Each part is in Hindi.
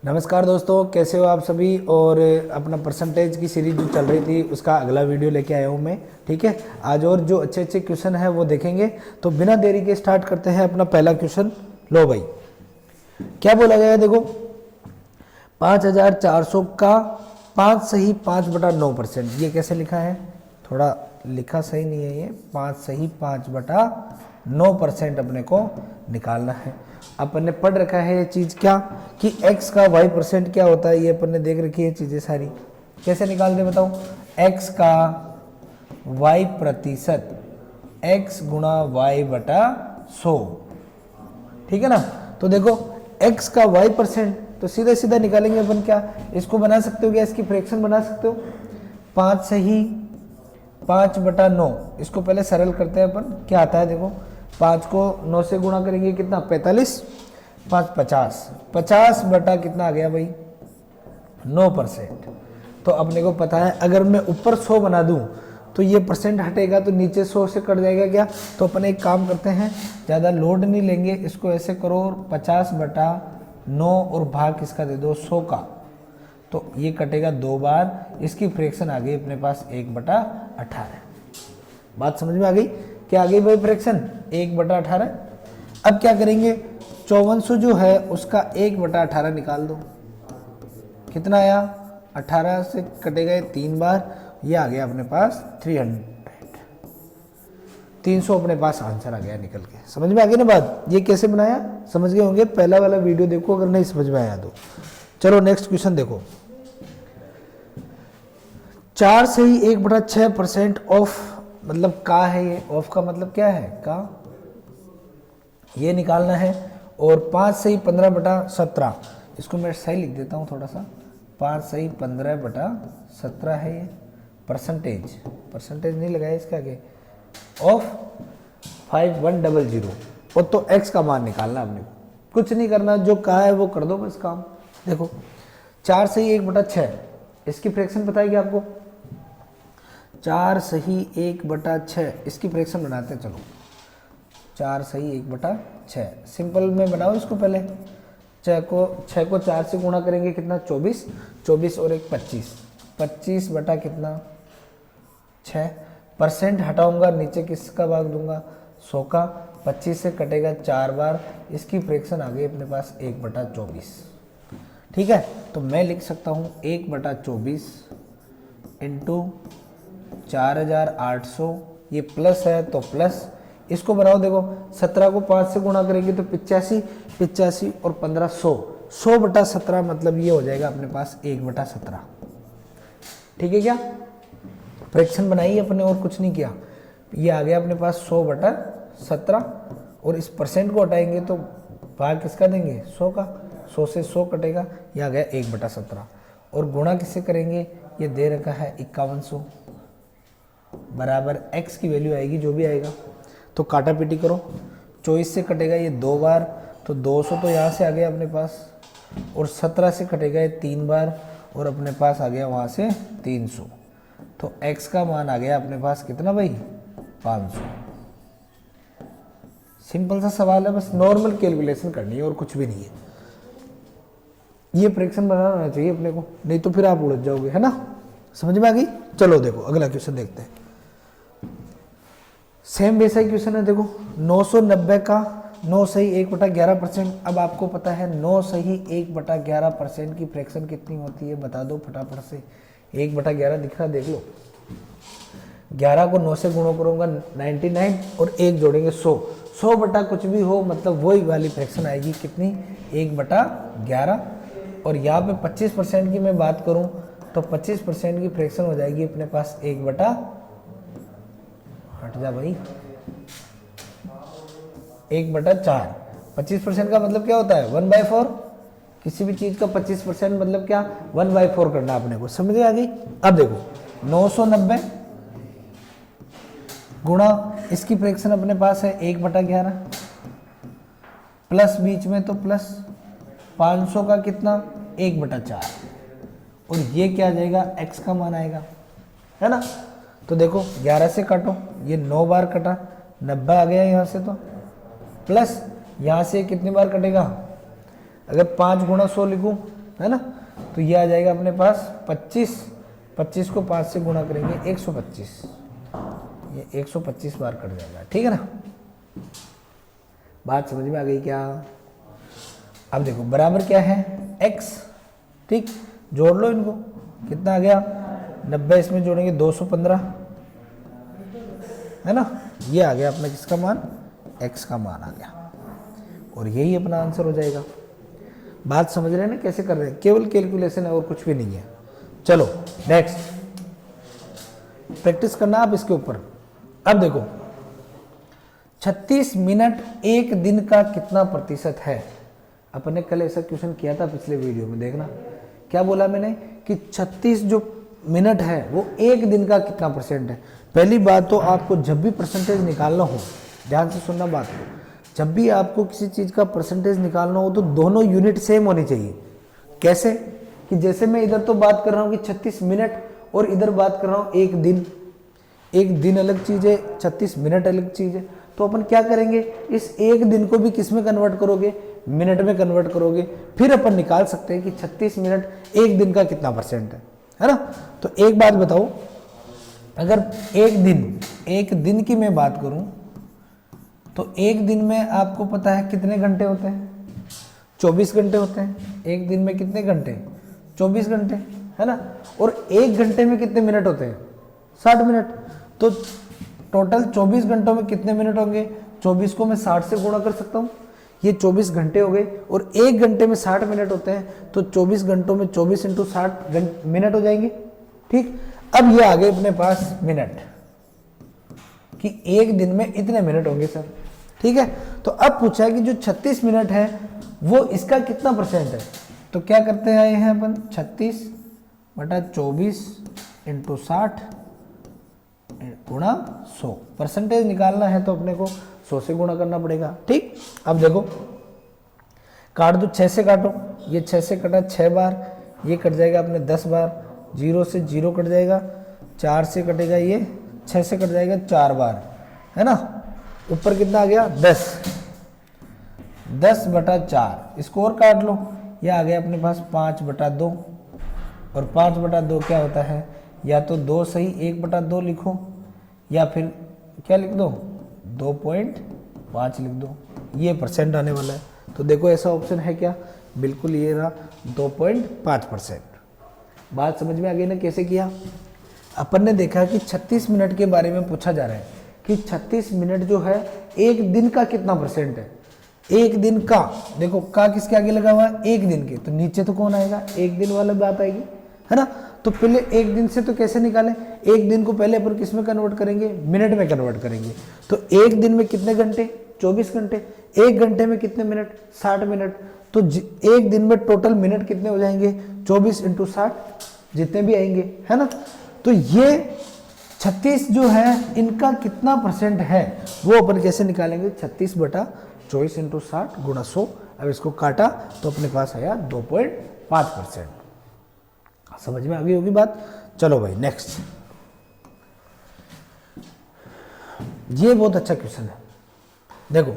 नमस्कार दोस्तों, कैसे हो आप सभी। और अपना परसेंटेज की सीरीज जो चल रही थी उसका अगला वीडियो लेके आया हूँ मैं। ठीक है, आज और जो अच्छे अच्छे क्वेश्चन है वो देखेंगे। तो बिना देरी के स्टार्ट करते हैं अपना पहला क्वेश्चन। लो भाई, क्या बोला गया है, देखो 5400 का 5 सही 5/9%। ये कैसे लिखा है, थोड़ा लिखा सही नहीं है। ये 5 सही 5/9% अपने को निकालना है। अपन ने पढ़ रखा है ये चीज़ क्या कि x का y% क्या होता है, ये अपन ने देख रखी है चीज़ें सारी। कैसे निकालते बताओ, x का y%, x गुणा y/100। ठीक है ना। तो देखो x का y%, तो सीधा सीधा निकालेंगे अपन। क्या इसको बना सकते हो, क्या इसकी फ्रैक्शन बना सकते हो। 5 सही 5/9, इसको पहले सरल करते हैं अपन। क्या आता है देखो, 5 को 9 से गुणा करेंगे कितना, 45, 5 50, 50 बटा कितना आ गया भाई 9%। तो अपने को पता है अगर मैं ऊपर 100 बना दूं तो ये परसेंट हटेगा तो नीचे 100 से कट जाएगा क्या। तो अपन एक काम करते हैं, ज़्यादा लोड नहीं लेंगे, इसको ऐसे करो 50/9 और भाग किसका दे दो 100 का। तो ये कटेगा 2 बार, इसकी फ्रैक्शन आ गई अपने पास 1/18। बात समझ में आ गई, क्या आ गई भाई फ्रैक्शन 1/18। अब क्या करेंगे, 5400 जो है उसका 1/18 निकाल दो। कितना आया, 18 से कटेगा ये 3 बार, ये आ गया अपने पास 300 अपने पास आंसर आ गया निकल के। समझ में आ गई ना बात, ये कैसे बनाया समझ गए होंगे। पहला वाला वीडियो देखो अगर नहीं समझ में आया तो। चलो नेक्स्ट क्वेश्चन देखो, 4 सही 1/6% ऑफ, मतलब का है ये, ऑफ का मतलब क्या है का, ये निकालना है। और 5 सही 15/17, इसको मैं सही लिख देता हूँ थोड़ा सा, 5 सही 15/17 है ये। परसेंटेज नहीं लगाया इसके आगे, ऑफ 5100। और तो x का मान निकालना अपने को, कुछ नहीं करना, जो कहा है वो कर दो बस काम। देखो 4 सही 1/6, इसकी फ्रैक्शन बताएगी आपको। 4 सही 1/6, इसकी फ्रैक्शन बनाते हैं। चलो 4 सही 1/6, सिंपल में बनाओ इसको पहले। 6 को 4 से गुणा करेंगे कितना 24, 24 और 1 25, 25 बटा कितना 6। परसेंट हटाऊंगा, नीचे किसका भाग दूंगा 100 का, 25 से कटेगा 4 बार, इसकी फ्रैक्शन आ गई अपने पास 1/24। ठीक है, तो मैं लिख सकता हूँ 1/24 इंटू 4800, ये प्लस है तो प्लस, इसको बनाओ। देखो 17 को 5 से गुणा करेंगे तो 85, 85 और 15 100, 100/17 मतलब ये हो जाएगा अपने पास 1/17। ठीक है, क्या फ्रैक्शन बनाई अपने और कुछ नहीं किया, ये आ गया अपने पास 100/17। और इस परसेंट को हटाएंगे तो भाग किसका देंगे 100 का, 100 से 100 कटेगा, ये आ गया 1/17। और गुणा किससे करेंगे, ये दे रखा है 5100 बराबर x की वैल्यू आएगी जो भी आएगा। तो काटा पीटी करो, 24 से कटेगा ये 2 बार, तो 200 तो यहाँ से आ गया अपने पास, और 17 से कटेगा ये 3 बार, और अपने पास आ गया वहाँ से 300। तो x का मान आ गया अपने पास कितना भाई 500। सिंपल सा सवाल है, बस नॉर्मल कैलकुलेशन करनी है और कुछ भी नहीं है। ये फ्रैक्शन बनाना चाहिए अपने को, नहीं तो फिर आप उलझ जाओगे, है ना। समझ में आ गई। चलो देखो अगला क्वेश्चन देखते हैं। सेम वैसा ही क्वेश्चन है। देखो 990 का 9 सही 1/11%। अब आपको पता है 9 सही 1/11% की फ्रैक्शन कितनी होती है, बता दो फटाफट से। 1/11 दिख रहा, देख लो। 11 को 9 से गुणा करूंगा 99, और 1 जोड़ेंगे 100, 100 बटा कुछ भी हो, मतलब वही वाली फ्रैक्शन आएगी कितनी 1/11। और यहाँ पे 25% की मैं बात करूँ तो 25% की फ्रैक्शन हो जाएगी अपने पास 1/4। 25% का मतलब क्या होता है 1/4। किसी भी चीज का 25% मतलब क्या 1/4 करना अपने को, समझ आ गई। अब देखो 990 गुणा इसकी फ्रैक्शन अपने पास है 1/11, प्लस बीच में तो प्लस 500 का कितना 1/4, और ये क्या आ जाएगा x का मान आएगा, है ना। तो देखो 11 से काटो, ये 9 बार कटा, 90 आ गया यहाँ से, तो प्लस यहाँ से कितनी बार कटेगा, अगर 5 गुणा 100 लिखूँ है ना। तो ये आ जाएगा अपने पास 25, 25 को 5 से गुणा करेंगे 125, ये 125 बार कट जाएगा, ठीक है ना। बात समझ में आ गई क्या? अब देखो बराबर क्या है x, ठीक, जोड़ लो इनको, कितना आ गया 90, इसमें जोड़ेंगे 215, है ना। ये आ गया अपना किसका मान, x का मान आ गया, और यही अपना आंसर हो जाएगा। बात समझ रहे हैं ना कैसे कर रहे हैं, केवल कैलकुलेशन है और कुछ भी नहीं है। चलो नेक्स्ट प्रैक्टिस करना आप इसके ऊपर। अब देखो 36 मिनट एक दिन का कितना प्रतिशत है। अपन ने कल ऐसा क्वेश्चन किया था पिछले वीडियो में, देखना क्या बोला मैंने कि 36 जो मिनट है वो एक दिन का कितना परसेंट है। पहली बात तो आपको जब भी परसेंटेज निकालना हो, ध्यान से सुनना बात को, जब भी आपको किसी चीज़ का परसेंटेज निकालना हो तो दोनों यूनिट सेम होनी चाहिए। कैसे कि जैसे मैं इधर तो बात कर रहा हूँ कि 36 मिनट और इधर बात कर रहा हूँ एक दिन, एक दिन अलग चीज़ है, 36 मिनट अलग चीज़ है। तो अपन क्या करेंगे, इस एक दिन को भी किस में कन्वर्ट करोगे, मिनट में कन्वर्ट करोगे, फिर अपन निकाल सकते हैं कि 36 मिनट एक दिन का कितना परसेंट है ना। तो एक बात बताओ, अगर एक दिन की मैं बात करूं तो एक दिन में आपको पता है कितने घंटे होते हैं, 24 घंटे होते हैं। एक दिन में कितने घंटे, 24 घंटे, है ना। और एक घंटे में कितने मिनट होते हैं, 60 मिनट। तो टोटल 24 घंटों में कितने मिनट होंगे, 24 को मैं 60 से गुणा कर सकता हूँ, ये 24 घंटे हो गए। और एक घंटे में 60 मिनट होते हैं, तो 24 घंटों में 24 इंटू 60 मिनट हो जाएंगे, ठीक। अब ये आ गए अपने पास मिनट कि एक दिन में इतने मिनट होंगे सर, ठीक है। तो अब पूछा है कि जो 36 मिनट है वो इसका कितना परसेंट है। तो क्या करते हैं अपन, 36/24 इंटू 60 गुणा 100, परसेंटेज निकालना है तो अपने को 100 से गुणा करना पड़ेगा, ठीक। अब देखो काट दो, 6 से काटो, ये 6 से कटा 6 बार, ये कट जाएगा अपने 10 बार, 0 से 0 कट जाएगा, 4 से कटेगा ये, 6 से कट जाएगा 4 बार, है ना। ऊपर कितना आ गया 10, 10/4, इसको और काट लो, ये आ गया अपने पास 5/2, और 5/2 क्या होता है, या तो 2 सही 1/2 लिखो, या फिर क्या लिख दो 2.5 लिख दो, ये परसेंट आने वाला है। तो देखो ऐसा ऑप्शन है क्या, बिल्कुल ये रहा 2.5%। बात समझ में आ गई ना कैसे किया। अपन ने देखा कि 36 मिनट के बारे में पूछा जा रहा है कि 36 मिनट जो है एक दिन का कितना परसेंट है। एक दिन का, देखो का किसके आगे लगा हुआ है, एक दिन के, तो नीचे तो कौन आएगा, एक दिन वाला बात आएगी, है ना। तो पहले एक दिन से तो कैसे निकालें, एक दिन को पहले अपन किस में कन्वर्ट करेंगे, मिनट में कन्वर्ट करेंगे। तो एक दिन में कितने घंटे, 24 घंटे, एक घंटे में कितने मिनट, 60 मिनट। तो एक दिन में टोटल मिनट कितने हो जाएंगे, 24 इंटू 60, जितने भी आएंगे, है ना। तो ये 36 जो है इनका कितना परसेंट है वो अपन कैसे निकालेंगे, 36/24 इंटू 60 गुणा 100। अब इसको काटा तो अपने पास आया 2.5%। समझ में आ गई होगी बात। चलो भाई नेक्स्ट, ये बहुत अच्छा क्वेश्चन है। देखो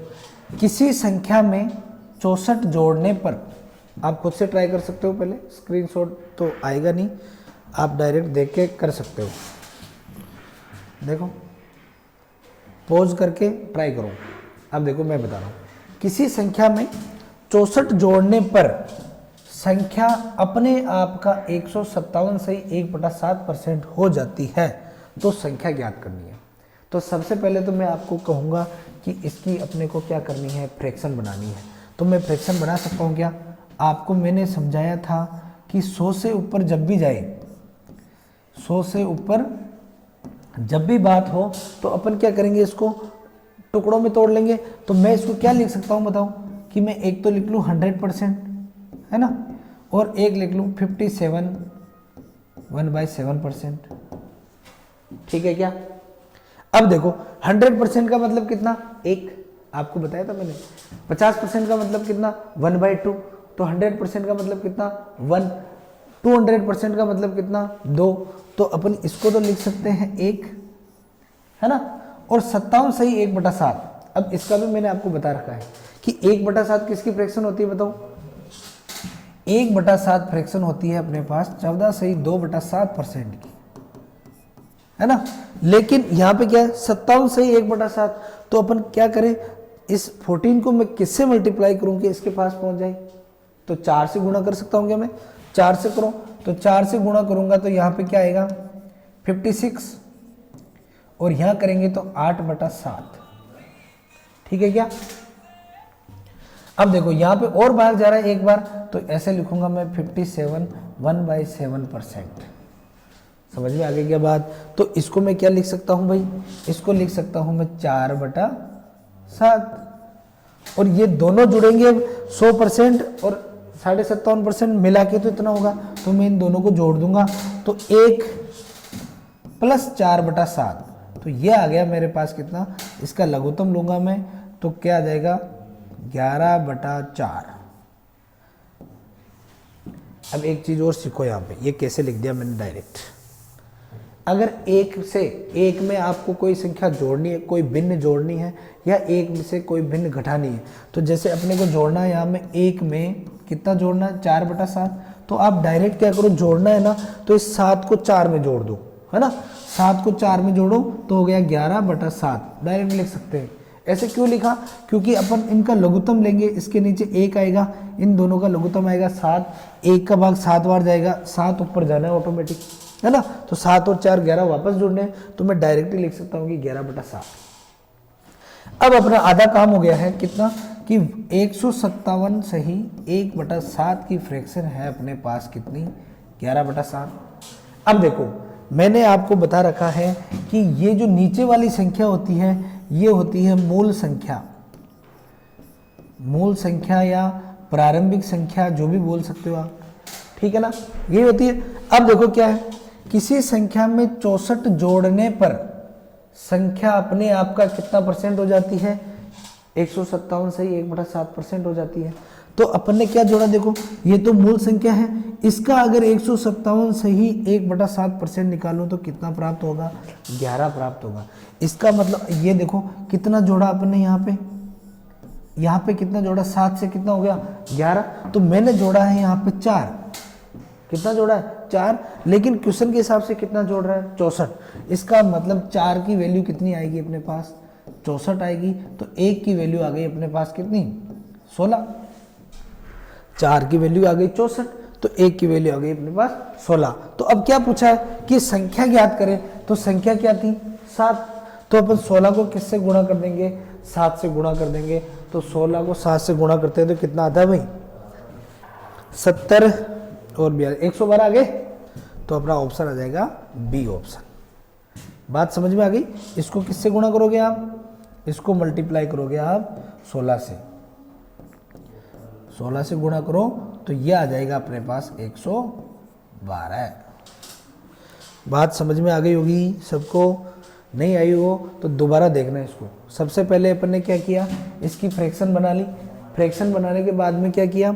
किसी संख्या में 64 जोड़ने पर, आप खुद से ट्राई कर सकते हो, पहले स्क्रीनशॉट तो आएगा नहीं, आप डायरेक्ट देख के कर सकते हो। देखो पॉज करके ट्राई करो। अब देखो मैं बता रहा हूँ, किसी संख्या में 64 जोड़ने पर संख्या अपने आप का 157 सही 1/7% हो जाती है, तो संख्या ज्ञात करनी है। तो सबसे पहले तो मैं आपको कहूँगा कि इसकी अपने को क्या करनी है, फ्रैक्शन बनानी है। तो मैं फ्रैक्शन बना सकता हूँ क्या, आपको मैंने समझाया था कि 100 से ऊपर जब भी जाए, 100 से ऊपर जब भी बात हो तो अपन क्या करेंगे, इसको टुकड़ों में तोड़ लेंगे। तो मैं इसको क्या लिख सकता हूँ बताओ, कि मैं एक तो लिख लूँ 100%, है ना, और एक लिख लूँ 57 1/7%, ठीक है क्या। अब देखो 100% का मतलब कितना, एक, आपको बताया था मैंने। 50% का मतलब कितना, 1/2। तो 100% का मतलब कितना, 1। 200% का मतलब कितना, 2। तो अपन इसको तो लिख सकते हैं 1, है ना। और 57 सही 1/7। अब इसका भी मैंने आपको बता रखा है कि 1/7 किसकी फ्रैक्शन होती है बताओ, 1/7 फ्रैक्शन होती है अपने पास 14/2/7% की, है ना। लेकिन यहाँ पे क्या है 57/1/7। तो अपन क्या करें, इस 14 को मैं किससे मल्टीप्लाई करूँ कि इसके पास पहुंच जाए, तो 4 से गुणा कर सकता हूँ क्या मैं, 4 से करूँ, तो 4 से गुणा करूंगा तो यहाँ पे क्या आएगा 56, और यहाँ करेंगे तो 8/7, ठीक है क्या। अब देखो यहाँ पे और भाग जा रहा है एक बार, तो ऐसे लिखूंगा मैं 57 1/7%। समझ में आ गई क्या बात। तो इसको मैं क्या लिख सकता हूं भाई, इसको लिख सकता हूं मैं 4/7, और ये दोनों जुड़ेंगे 100% और 57.5% मिला के तो इतना होगा, तो मैं इन दोनों को जोड़ दूंगा तो 1 + 4/7, तो ये आ गया मेरे पास कितना, इसका लघुत्तम लूंगा मैं तो क्या आ जाएगा 11/4। अब एक चीज और सीखो यहाँ पे, ये कैसे लिख दिया मैंने डायरेक्ट। अगर एक से एक में आपको कोई संख्या जोड़नी है, कोई भिन्न जोड़नी है, या एक में से कोई भिन्न घटानी है, तो जैसे अपने को जोड़ना है यहाँ में एक में कितना जोड़ना है 4/7, तो आप डायरेक्ट क्या करो, जोड़ना है ना तो इस 7 को 4 में जोड़ दो, है ना। 7 को 4 में जोड़ो तो हो गया 11/7, डायरेक्ट लिख सकते हैं। ऐसे क्यों लिखा, क्योंकि अपन इनका लघुत्तम लेंगे, इसके नीचे 1 आएगा, इन दोनों का लघुत्तम आएगा 7, 1 का भाग 7 बार जाएगा, 7 ऊपर जाना है ऑटोमेटिक, है ना। तो 7 और 4 11 वापस जुड़ने हैं, तो मैं डायरेक्टली लिख सकता हूँ कि 11/7। अब अपना आधा काम हो गया है कितना, कि 157 सही 1/7 की फ्रैक्शन है अपने पास कितनी 11/7। अब देखो मैंने आपको बता रखा है कि ये जो नीचे वाली संख्या होती है ये होती है मूल संख्या, मूल संख्या या प्रारंभिक संख्या जो भी बोल सकते हो आप, ठीक है ना, ये होती है। अब देखो क्या है, किसी संख्या में 64 जोड़ने पर संख्या अपने आप का कितना % हो जाती है, 157 सही 1/7% हो जाती है। तो अपन ने क्या जोड़ा, देखो ये तो मूल संख्या है, इसका अगर 157 सही 1/7% निकालो तो कितना प्राप्त होगा, 11 प्राप्त होगा। इसका मतलब ये देखो कितना जोड़ा अपन ने यहाँ पे कितना जोड़ा, 7 से कितना हो गया 11, तो मैंने जोड़ा है यहाँ पे 4, कितना जोड़ा है 4, लेकिन क्वेश्चन के हिसाब से कितना जोड़ रहा है 64। इसका मतलब 4 की वैल्यू कितनी आएगी अपने पास 64 आएगी, तो 1 की वैल्यू आ गई अपने पास कितनी 16, 4 की वैल्यू आ गई 64, तो 1 की वैल्यू आ गई अपने पास 16। तो अब क्या पूछा है कि संख्या ज्ञात करें, तो संख्या क्या थी 7, तो अपन 16 को किससे गुणा कर देंगे 7 से गुणा कर देंगे, तो 16 को 7 से गुणा करते हैं तो कितना आता है भाई 70 और 112 आ गए, तो अपना ऑप्शन आ जाएगा बी ऑप्शन। बात समझ में आ गई। इसको किससे गुणा करोगे आप, इसको मल्टीप्लाई करोगे आप 16 से, 16 से गुणा करो तो ये आ जाएगा अपने पास 112। बात समझ में आ गई होगी सबको, नहीं आई हो तो दोबारा देखना इसको। सबसे पहले अपन ने क्या किया, इसकी फ्रैक्शन बना ली, फ्रैक्शन बनाने के बाद में क्या किया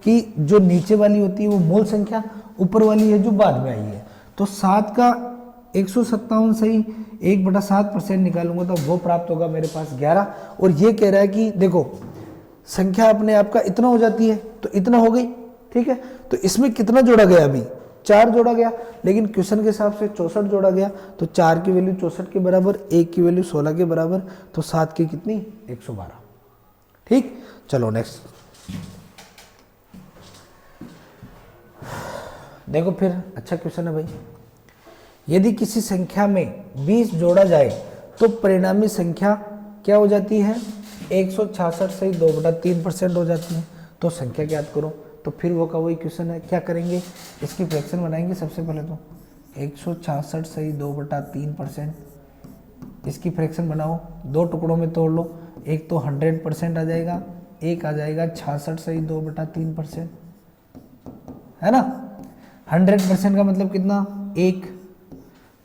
कि जो नीचे वाली होती है वो मूल संख्या, ऊपर वाली है जो बाद में आई है, तो 7 का 157 सही 1/7% निकालूंगा तो वो प्राप्त होगा मेरे पास 11। और ये कह रहा है कि देखो संख्या अपने आप का इतना हो जाती है, तो इतना हो गई, ठीक है। तो इसमें कितना जोड़ा गया, अभी 4 जोड़ा गया, लेकिन क्वेश्चन के हिसाब से 64 जोड़ा गया, तो 4 की वैल्यू 64 के बराबर, 1 की वैल्यू 16 के बराबर, तो 7 की कितनी 112। ठीक, चलो नेक्स्ट देखो फिर, अच्छा क्वेश्चन है भाई। यदि किसी संख्या में 20 जोड़ा जाए तो परिणामी संख्या क्या हो जाती है 166 से 2/3% हो जाती है, तो संख्या ज्ञात करो। तो फिर वो का वही क्वेश्चन है, क्या करेंगे, इसकी फ्रैक्शन बनाएंगे सबसे पहले तो 166 से 2/3%, इसकी फ्रैक्शन बनाओ, 2 टुकड़ों में तोड़ लो, एक तो 100% आ जाएगा, एक आ जाएगा 66 से 2/3%, है ना। 100% का मतलब कितना, 1,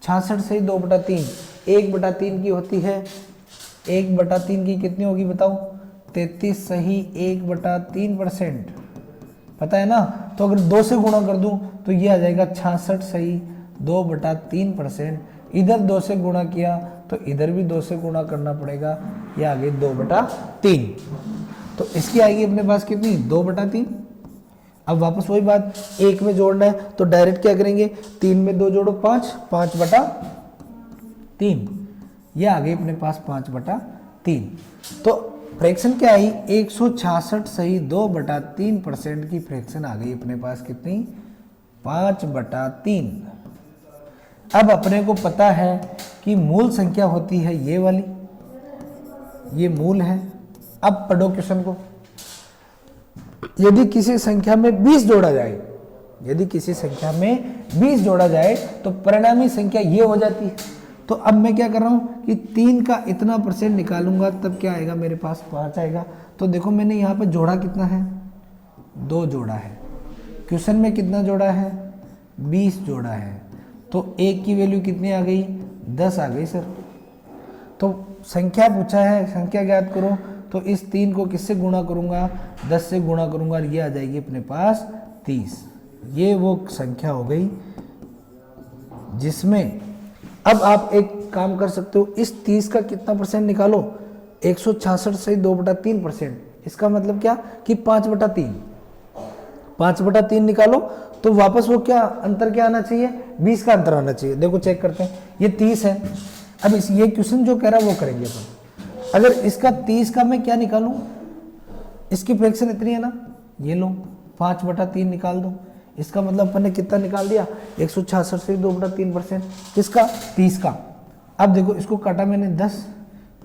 66 से 2/3, 1/3 की होती है, 1/3 की कितनी होगी बताओ, 33 सही 1/3%, पता है ना। तो अगर 2 से गुणा कर दूं तो ये आ जाएगा 66 सही 2/3%, इधर 2 से गुणा किया तो इधर भी 2 से गुणा करना पड़ेगा, ये आ गई 2/3, तो इसकी आएगी अपने पास कितनी 2/3। अब वापस वही बात, एक में जोड़ना है तो डायरेक्ट क्या करेंगे, 3 में 2 जोड़ो 5, 5/3, ये आ गई अपने पास 5/3। तो फ्रैक्शन क्या आई, 166 सही 2/3% की फ्रैक्शन आ गई अपने पास, कितनी, 5/3। अब अपने को पता है कि मूल संख्या होती है ये वाली, ये मूल है। अब पढ़ो क्वेश्चन को, यदि किसी संख्या में 20 जोड़ा जाए, यदि किसी संख्या में 20 जोड़ा जाए तो परिणामी संख्या ये हो जाती है। तो अब मैं क्या कर रहा हूँ कि 3 का इतना % निकालूंगा तब क्या आएगा मेरे पास, 5 आएगा। तो देखो मैंने यहाँ पे जोड़ा कितना है, 2 जोड़ा है। क्वेश्चन में कितना जोड़ा है, 20 जोड़ा है। तो 1 की वैल्यू कितनी आ गई, 10 आ गई सर। तो संख्या पूछा है, संख्या ज्ञात करो, तो इस 3 को किससे गुणा करूंगा, 10 से गुणा करूंगा और ये आ जाएगी अपने पास 30। ये वो संख्या हो गई जिसमें अब आप एक काम कर सकते हो, इस 30 का कितना % निकालो, 166 से 2/3%। इसका मतलब क्या कि 5/3, 5/3 निकालो तो वापस वो क्या अंतर क्या आना चाहिए, 20 का अंतर आना चाहिए। देखो चेक करते हैं, ये 30 है। अब इस ये क्वेश्चन जो कह रहा है वो करेंगे अपन। अगर इसका 30 का मैं क्या निकालूं, इसकी फ्रैक्शन इतनी है ना, ये लो 5/3 निकाल दो। इसका मतलब अपन ने कितना निकाल दिया, 166 से 2/3%, किसका, 30 का। अब देखो इसको काटा मैंने 10,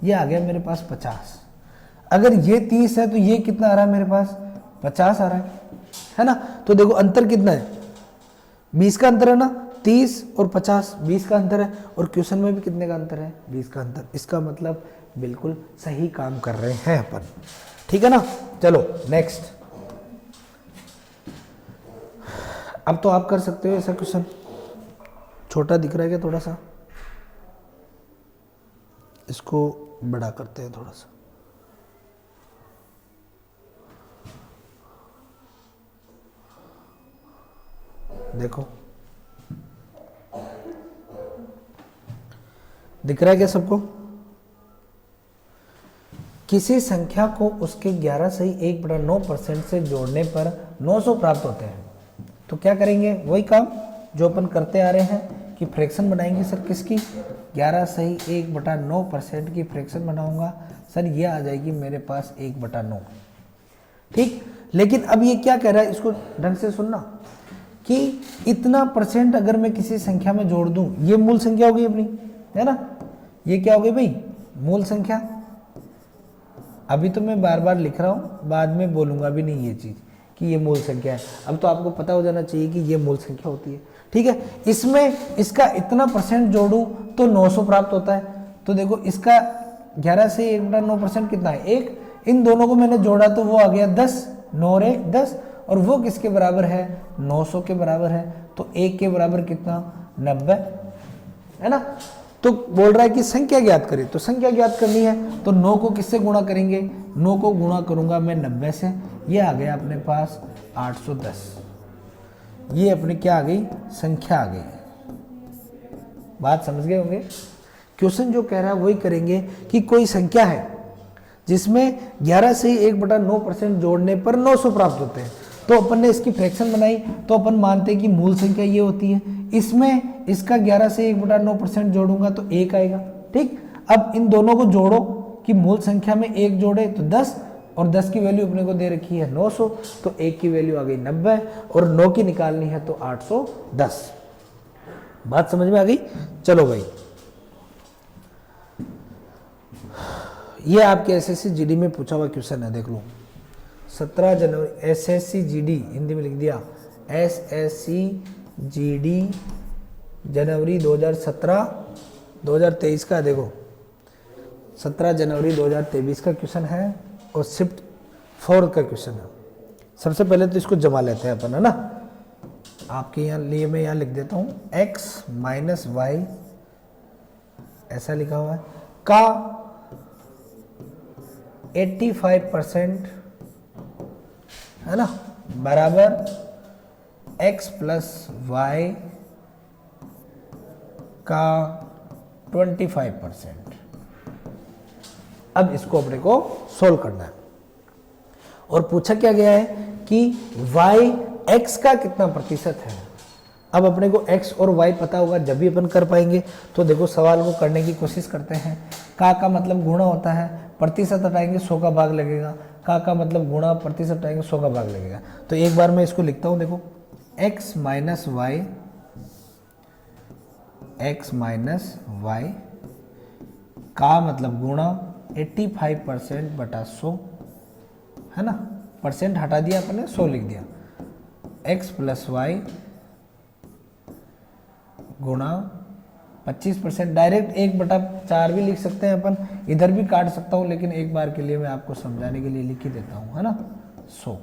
ये आ गया मेरे पास 50। अगर ये 30 है तो ये कितना आ रहा है मेरे पास, 50 आ रहा है ना। तो देखो अंतर कितना है, 20 का अंतर है ना, 30 और 50 20 का अंतर है, और क्वेश्चन में भी कितने का अंतर है, 20 का अंतर। इसका मतलब बिल्कुल सही काम कर रहे हैं अपन, ठीक है ना। चलो नेक्स्ट, अब तो आप कर सकते हो ऐसा क्वेश्चन। छोटा दिख रहा है क्या थोड़ा सा, इसको बड़ा करते हैं थोड़ा सा। देखो दिख रहा है क्या सबको, किसी संख्या को उसके 11 सही 1/9% से जोड़ने पर 900 प्राप्त होते हैं। तो क्या करेंगे, वही काम जो अपन करते आ रहे हैं कि फ्रैक्शन बनाएंगे सर, किसकी, 11 सही 1/9% की फ्रैक्शन बनाऊंगा सर, ये आ जाएगी मेरे पास 1/9। ठीक, लेकिन अब ये क्या कह रहा है, इसको ढंग से सुनना, कि इतना % अगर मैं किसी संख्या में जोड़ दूं, ये मूल संख्या हो गई अपनी, है ना। ये क्या हो गई भाई, मूल संख्या। अभी तो मैं बार बार लिख रहा हूं, बाद में बोलूंगा भी नहीं ये चीज कि ये मूल संख्या है। अब तो आपको पता हो जाना चाहिए कि ये मूल संख्या होती है, ठीक है। इसमें इसका इतना % जोड़ूं तो 900 प्राप्त होता है। तो देखो इसका 11 से 1/9% कितना है, 1। इन दोनों को मैंने जोड़ा तो वो आ गया 10, 9 और 1 10, और वो किसके बराबर है, 900 के बराबर है। तो 1 के बराबर कितना, 90, है ना। तो बोल रहा है कि संख्या ज्ञात करें, तो संख्या ज्ञात करनी है तो 9 को किससे गुणा करेंगे, 9 को गुणा करूंगा मैं 90 से, ये आ गया अपने पास 810। ये अपने क्या आ गई, संख्या आ गई। बात समझ गए होंगे। क्वेश्चन जो कह रहा है वही करेंगे कि कोई संख्या है जिसमें 11 से 1/9% जोड़ने पर 900 प्राप्त होते हैं। तो अपन ने इसकी फ्रैक्शन बनाई, तो अपन मानते हैं कि मूल संख्या ये होती है। इसमें इसका 11 से 1/9% जोड़ूंगा तो 1 आएगा, ठीक। अब इन दोनों को जोड़ो कि मूल संख्या में 1 जोड़े तो 10, और 10 की वैल्यू अपने को दे रखी है 900, तो 1 की वैल्यू आ गई 90, और 9 की निकालनी है तो 810। बात समझ में आ गई। चलो भाई, ये आपके एसएससी जीडी में पूछा हुआ क्वेश्चन है, देख लो। 17 जनवरी एसएससी जीडी, हिंदी में लिख दिया, एसएससी जीडी जनवरी 2017 2023 का। देखो 17 जनवरी 2023 का क्वेश्चन है, और शिफ्ट 4 का क्वेश्चन है। सबसे पहले तो इसको जमा लेते हैं अपन, है ना। आपके यहाँ लिए मैं यहाँ लिख देता हूँ, x - y ऐसा लिखा हुआ है का 85%, है ना, बराबर x + y का 25%। अब इसको अपने को सोल्व करना है, और पूछा क्या गया है कि y x का कितना प्रतिशत है। अब अपने को x और y पता होगा जब भी अपन कर पाएंगे। तो देखो सवाल को करने की कोशिश करते हैं। का मतलब गुणा होता है, प्रतिशत हटाएंगे 100 का भाग लगेगा। का मतलब गुणा, प्रतिशत हटाएंगे 100 का भाग लगेगा। तो एक बार मैं इसको लिखता हूँ, देखो x माइनस वाई का मतलब गुणा 85% बटा 100, है ना। परसेंट हटा दिया अपने, 100 लिख दिया। x प्लस वाई गुणा 25%, डायरेक्ट 1/4 भी लिख सकते हैं अपन, इधर भी काट सकता हूँ, लेकिन एक बार के लिए मैं आपको समझाने के लिए लिख ही देता हूँ, है ना, 100।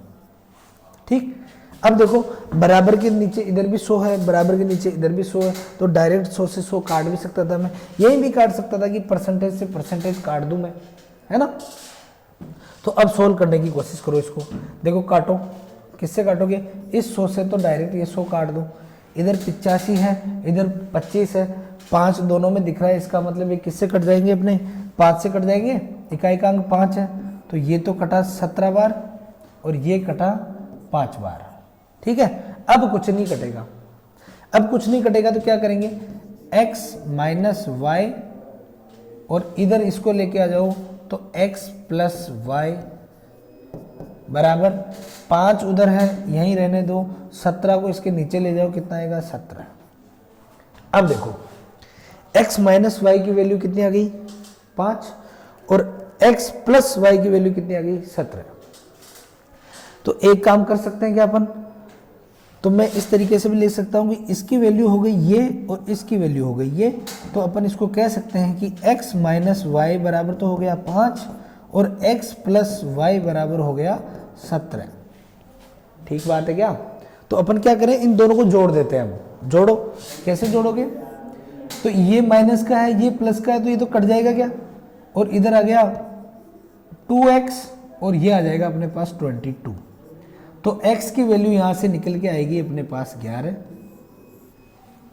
ठीक, अब देखो बराबर के नीचे इधर भी 100 है, बराबर के नीचे इधर भी 100 है, तो डायरेक्ट 100 से 100 काट भी सकता था मैं, यही भी काट सकता था कि परसेंटेज से परसेंटेज काट दूं मैं, है ना। तो अब सोल्व करने की कोशिश करो इसको। देखो काटो, किससे काटोगे, इस 100 से तो डायरेक्ट ये 100 काट दो। इधर 85 है, इधर 25 है, 5 दोनों में दिख रहा है, इसका मतलब ये किससे कट जाएंगे, अपने 5 से कट जाएंगे। इकाई का अंक 5 है, तो ये तो कटा 17 बार और ये कटा 5 बार। ठीक है, अब कुछ नहीं कटेगा। अब कुछ नहीं कटेगा तो क्या करेंगे, x माइनस वाई और इधर इसको लेके आ जाओ, तो x प्लस वाई बराबर 5 उधर है, यहीं रहने दो, 17 को इसके नीचे ले जाओ, कितना आएगा 17। अब देखो x माइनस वाई की वैल्यू कितनी आ गई 5 और x प्लस वाई की वैल्यू कितनी आ गई 17। तो एक काम कर सकते हैं क्या अपन, तो मैं इस तरीके से भी ले सकता हूँ कि इसकी वैल्यू हो गई ये और इसकी वैल्यू हो गई ये, तो अपन इसको कह सकते हैं कि x माइनस वाई बराबर तो हो गया 5 और x प्लस वाई बराबर हो गया 17। ठीक बात है क्या। तो अपन क्या करें, इन दोनों को जोड़ देते हैं हम। जोड़ो, कैसे जोड़ोगे, तो ये माइनस का है, ये प्लस का है, तो ये तो कट जाएगा क्या, और इधर आ गया 2x और ये आ जाएगा अपने पास 22। तो x की वैल्यू यहां से निकल के आएगी अपने पास 11।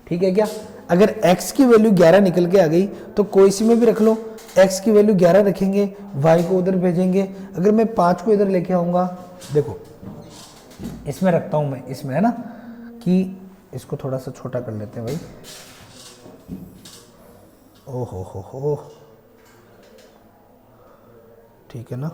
ठीक है क्या, अगर x की वैल्यू 11 निकल के आ गई तो कोई सी में भी रख लो, x की वैल्यू 11 रखेंगे, y को उधर भेजेंगे। अगर मैं 5 को इधर लेके आऊंगा, देखो इसमें रखता हूं मैं, इसमें, है ना, कि इसको थोड़ा सा छोटा कर लेते हैं भाई। ओ हो, ठीक है ना।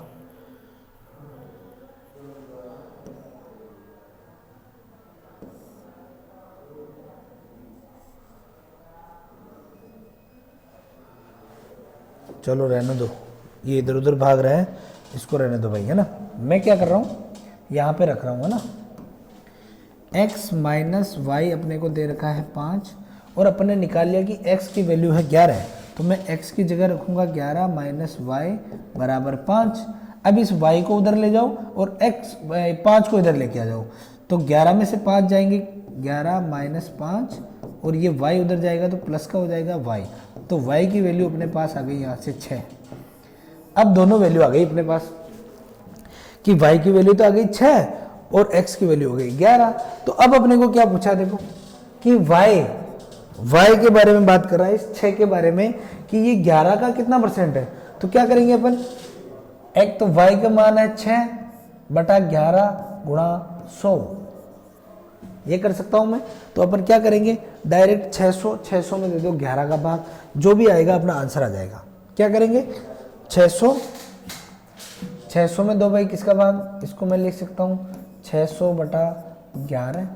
चलो रहने दो, ये इधर उधर भाग रहा है, इसको रहने दो भाई, है ना। मैं क्या कर रहा हूँ, यहाँ पे रख रहा हूँ, है ना। x माइनस वाई अपने को दे रखा है 5 और अपने निकाल लिया कि x की वैल्यू है 11, तो मैं x की जगह रखूँगा 11 माइनस वाई बराबर 5। अब इस y को उधर ले जाओ और 5 को इधर लेके आ जाओ, तो 11 में से 5 जाएंगे, 11 माइनस 5 और ये y उधर जाएगा तो प्लस का हो जाएगा y, तो y की वैल्यू अपने पास आ गई यहाँ से 6। अब दोनों वैल्यू आ गई अपने पास कि y की वैल्यू तो आ गई 6 और x की वैल्यू हो गई 11। तो अब अपने को क्या पूछा, देखो कि y के बारे में बात कर रहा है, इस 6 के बारे में, कि ये 11 का कितना परसेंट है। तो क्या करेंगे अपन, एक तो y का मान है 6 बटा 11 गुणा 100, ये कर सकता हूं मैं। तो अपन क्या करेंगे, डायरेक्ट 600 में दे दो 11 का भाग, जो भी आएगा अपना आंसर आ जाएगा। क्या करेंगे, 600 में दो भाई किसका भाग, इसको मैं लिख सकता हूँ 600 बटा 11,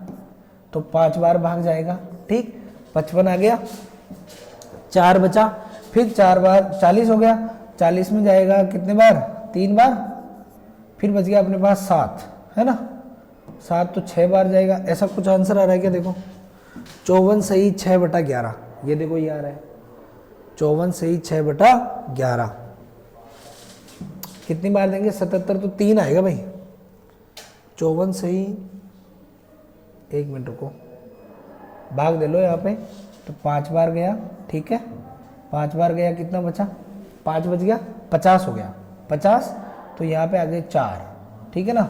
तो 5 बार भाग जाएगा। ठीक, 55 आ गया, 4 बचा, फिर 4 बार 40 हो गया, 40 में जाएगा कितने बार, 3 बार, फिर बच गया अपने पास 7, है ना। 7 तो 6 बार जाएगा। ऐसा कुछ आंसर आ रहा है क्या, देखो 54 सही 6 बटा 11, ये देखो ये आ रहा है 54 सही 6 बटा 11। कितनी बार देंगे, 77, तो 3 आएगा भाई। 54 सही, 1 मिनट रुको, भाग दे लो यहाँ पे, तो 5 बार गया, ठीक है, 5 बार गया, कितना बचा, 5 बच गया, 50 हो गया, 50, तो यहाँ पे आ गए 4, ठीक है ना,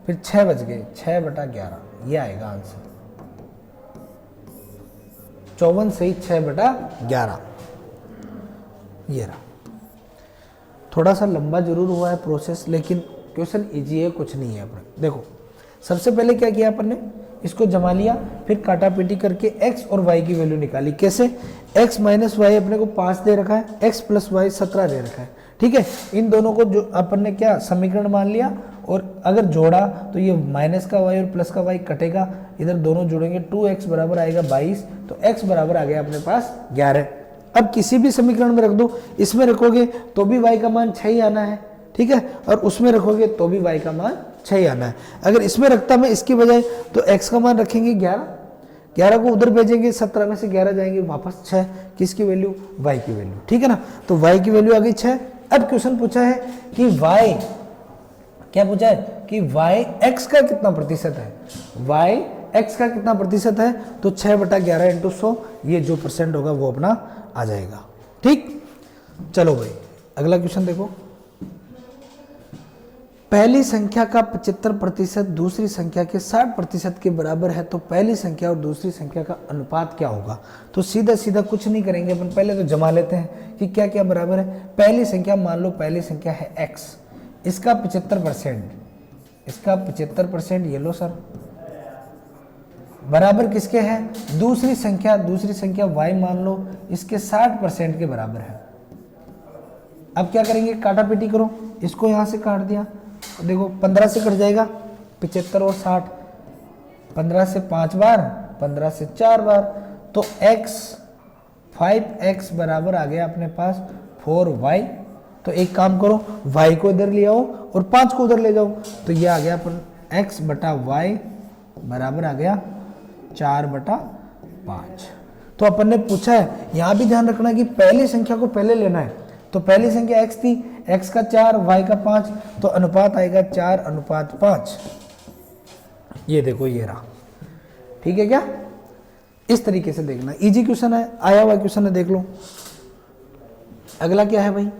फिर 6 बच गए, 6 बटा 11, ये आएगा आंसर। 54 सही 6 बटा 11, ये रहा। थोड़ा सा लंबा जरूर हुआ है प्रोसेस, लेकिन क्वेश्चन इजी है, कुछ नहीं है अपने। देखो सबसे पहले क्या किया अपन ने, इसको जमा लिया, फिर काटा पीटी करके x और y की वैल्यू निकाली। कैसे, x माइनस वाई अपने को 5 दे रखा है, x प्लस वाई 17 दे रखा है। ठीक है, इन दोनों को जो अपन ने क्या समीकरण मान लिया, और अगर जोड़ा तो ये माइनस का y और प्लस का y कटेगा, इधर दोनों जोड़ेंगे 2x बराबर आएगा 22, तो x बराबर आ गया अपने पास 11। अब किसी भी समीकरण में रख दो, इसमें रखोगे तो भी y का मान 6 ही आना है, ठीक है, और उसमें रखोगे तो भी y का मान 6 ही आना है। अगर इसमें रखता मैं इसकी बजाय, तो x का मान रखेंगे 11, 11 को उधर भेजेंगे, 17 में से 11 जाएंगे वापस 6, किसकी वैल्यू, y की वैल्यू, ठीक है ना। तो y की वैल्यू आ गई 6। अब क्वेश्चन पूछा है कि y, क्या पूछा है कि y x का कितना प्रतिशत है, y x का कितना प्रतिशत है, तो 6/11 इंटू 100, ये जो परसेंट होगा वो अपना आ जाएगा। ठीक, चलो भाई अगला क्वेश्चन देखो। पहली संख्या का 75% दूसरी संख्या के 60% के बराबर है, तो पहली संख्या और दूसरी संख्या का अनुपात क्या होगा। तो सीधा सीधा कुछ नहीं करेंगे अपन, पहले तो जमा लेते हैं कि क्या क्या बराबर है। पहली संख्या मान लो, पहली संख्या है x, इसका 75%, इसका 75% ये लो सर, बराबर किसके है, दूसरी संख्या y मान लो, इसके 60% के बराबर है। अब क्या करेंगे, काटा पीटी करो, इसको यहां से काट दिया, देखो 15 से कट जाएगा 75 और 60, 15 से 5 बार, 15 से 4 बार, तो x 5x बराबर आ गया अपने पास 4y। तो एक काम करो, y को इधर ले आओ और 5 को उधर ले जाओ, तो ये आ गया अपन x बटा y बराबर आ गया 4/5। तो अपन ने पूछा है, यहां भी ध्यान रखना कि पहली संख्या को पहले लेना है। तो पहली संख्या x थी, x का 4, y का 5, तो अनुपात आएगा 4:5। ये देखो ये रहा, ठीक है क्या, इस तरीके से देखना। इजी क्वेश्चन है, आया हुआ क्वेश्चन है, देख लो। अगला क्या है भाई,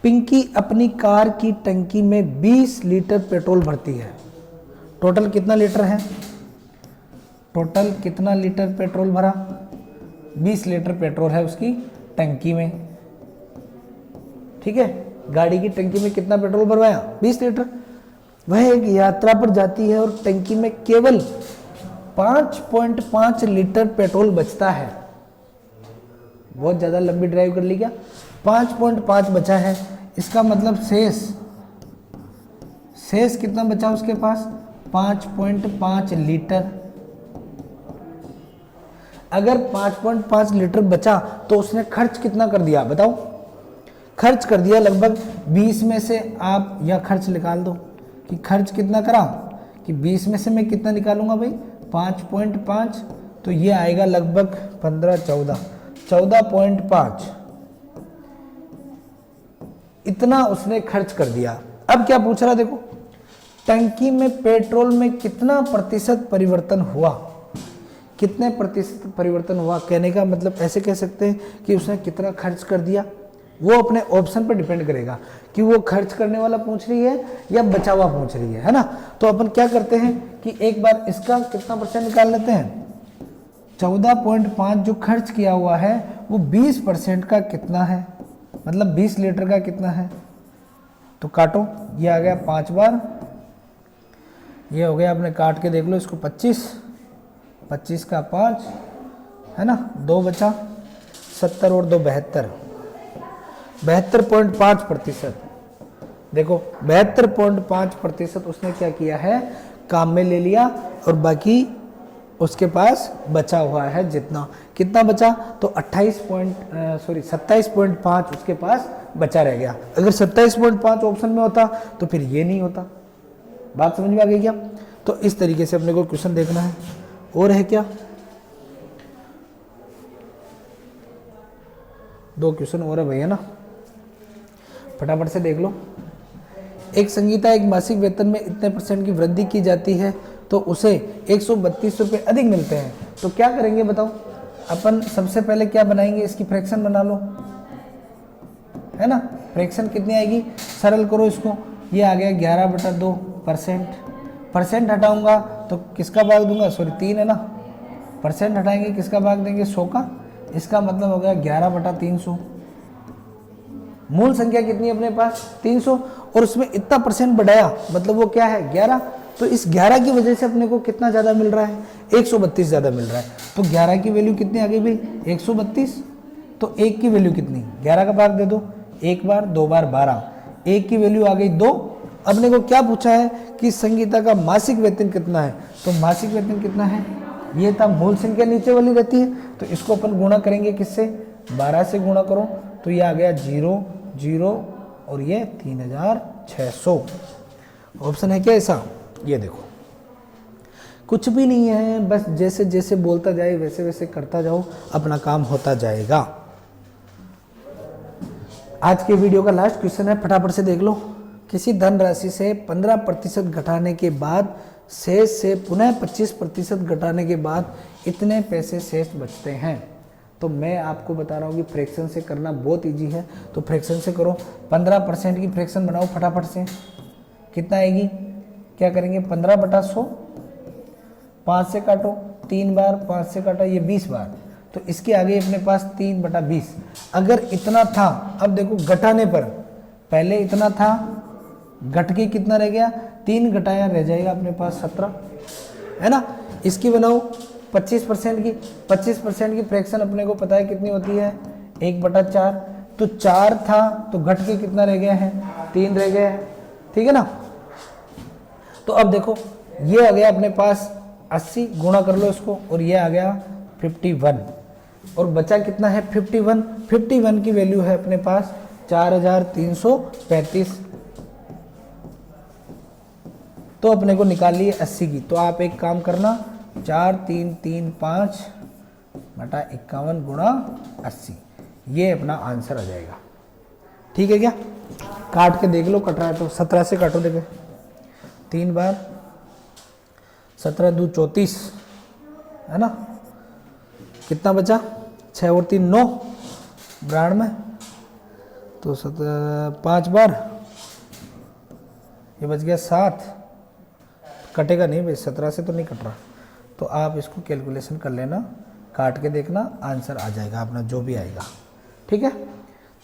पिंकी अपनी कार की टंकी में 20 लीटर पेट्रोल भरती है। टोटल कितना लीटर है, टोटल कितना लीटर पेट्रोल भरा, 20 लीटर पेट्रोल है उसकी टंकी में। ठीक है, गाड़ी की टंकी में कितना पेट्रोल भरवाया, 20 लीटर। वह एक यात्रा पर जाती है और टंकी में केवल 5.5 लीटर पेट्रोल बचता है। बहुत ज्यादा लंबी ड्राइव कर ली क्या, 5.5 बचा है, इसका मतलब शेष कितना बचा उसके पास, 5.5 लीटर। अगर 5.5 लीटर बचा तो उसने खर्च कितना कर दिया बताओ, खर्च कर दिया लगभग 20 में से आप या खर्च निकाल दो कि खर्च कितना करा, कि 20 में से मैं कितना निकालूंगा भाई, 5.5, तो ये आएगा लगभग 14.5, इतना उसने खर्च कर दिया। अब क्या पूछ रहा देखो, टंकी में पेट्रोल में कितना प्रतिशत परिवर्तन हुआ, कितने प्रतिशत परिवर्तन हुआ, कहने का मतलब ऐसे कह सकते हैं कि उसने कितना खर्च कर दिया। वो अपने ऑप्शन पर डिपेंड करेगा कि वो खर्च करने वाला पूछ रही है या बचा हुआ पूछ रही है ना। तो अपन क्या करते हैं कि एक बार इसका कितना परसेंट निकाल लेते हैं, 14.5 जो खर्च किया हुआ है वो 20% का कितना है, मतलब 20 लीटर का कितना है। तो काटो, ये आ गया 5 बार, ये हो गया, आपने काट के देख लो इसको, 25 का 5 है ना, 2 बचा, 70 और 2 72, 72.5%। देखो 72.5% उसने क्या किया है, काम में ले लिया, और बाकी उसके पास बचा हुआ है जितना, कितना बचा, तो 27.5 उसके पास बचा रह गया। अगर 27.5 ऑप्शन में होता तो फिर ये नहीं होता। बात समझ में आ गई क्या। तो इस तरीके से अपने को क्वेश्चन देखना है। और है क्या, 2 क्वेश्चन और है भैया ना, फटाफट से देख लो। एक संगीता एक मासिक वेतन में इतने % की वृद्धि की जाती है तो उसे 132 रुपये अधिक मिलते हैं, तो क्या करेंगे बताओ। अपन सबसे पहले क्या बनाएंगे, इसकी फ्रैक्शन बना लो, है ना। फ्रैक्शन कितनी आएगी, सरल करो इसको, ये आ गया 11/2%। परसेंट हटाऊंगा तो किसका भाग दूंगा, सॉरी 3 है ना, परसेंट हटाएंगे किसका भाग देंगे, 100 का, इसका मतलब हो गया 11/300। मूल संख्या कितनी है अपने पास, 300, और उसमें इतना % बढ़ाया, मतलब वो क्या है 11, तो इस 11 की वजह से अपने को कितना ज़्यादा मिल रहा है, 132 ज़्यादा मिल रहा है। तो 11 की वैल्यू कितनी आ गई भाई, 132। तो 1 की वैल्यू कितनी, 11 का भाग दे दो, 1 बार 2 बार 12, 1 की वैल्यू आ गई 2। अपने को क्या पूछा है कि संगीता का मासिक वेतन कितना है, तो मासिक वेतन कितना है, ये था, मूल संख्या नीचे वाली रहती है, तो इसको अपन गुणा करेंगे किससे, 12 से गुणा करो, तो ये आ गया 0 0 और ये 3600। ऑप्शन है क्या ऐसा, ये देखो कुछ भी नहीं है, बस जैसे जैसे बोलता जाए वैसे वैसे करता जाओ, अपना काम होता जाएगा। आज के वीडियो का लास्ट क्वेश्चन है, फटाफट से देख लो। किसी धनराशि से 15% घटाने के बाद शेष से पुनः 25% घटाने के बाद इतने पैसे शेष बचते हैं। तो मैं आपको बता रहा हूँ कि फ्रैक्शन से करना बहुत इजी है, तो फ्रैक्शन से करो। 15% की फ्रैक्शन बनाओ फटाफट से, कितना आएगी, क्या करेंगे, 15/100, 5 से काटो 3 बार, 5 से काटा ये 20 बार, तो इसके आगे अपने पास 3/20। अगर इतना था, अब देखो घटाने पर, पहले इतना था, घट के कितना रह गया, 3 घटाया रह जाएगा अपने पास 17, है ना। इसकी बनाओ 25% की, 25% की फ्रैक्शन अपने को पता है कितनी होती है, 1/4। तो 4 था तो घट के कितना रह गया है, 3 रह गया है, ठीक है ना। तो अब देखो ये आ गया अपने पास 80, गुणा कर लो इसको, और ये आ गया 51, और बचा कितना है 51। 51 की वैल्यू है अपने पास 4335। तो अपने को निकाल लिए 80 की। तो आप एक काम करना, 4335 बटा 51 गुणा 80, ये अपना आंसर आ जाएगा। ठीक है क्या, काट के देख लो, कट रहा है तो 17 से काटो, देखो 3 बार, 17 दूनी 34, है ना। कितना बचा, 6 और 3 9, 92, तो 5 बार, ये बच गया 7, कटेगा नहीं भाई, 17 से तो नहीं कट रहा। तो आप इसको कैलकुलेशन कर लेना, काट के देखना, आंसर आ जाएगा अपना जो भी आएगा। ठीक है,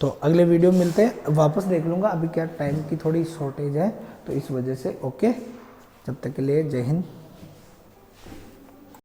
तो अगले वीडियो में मिलते हैं, वापस देख लूँगा, अभी क्या टाइम की थोड़ी शॉर्टेज है तो इस वजह से। ओके, जब तक के लिए जय हिंद।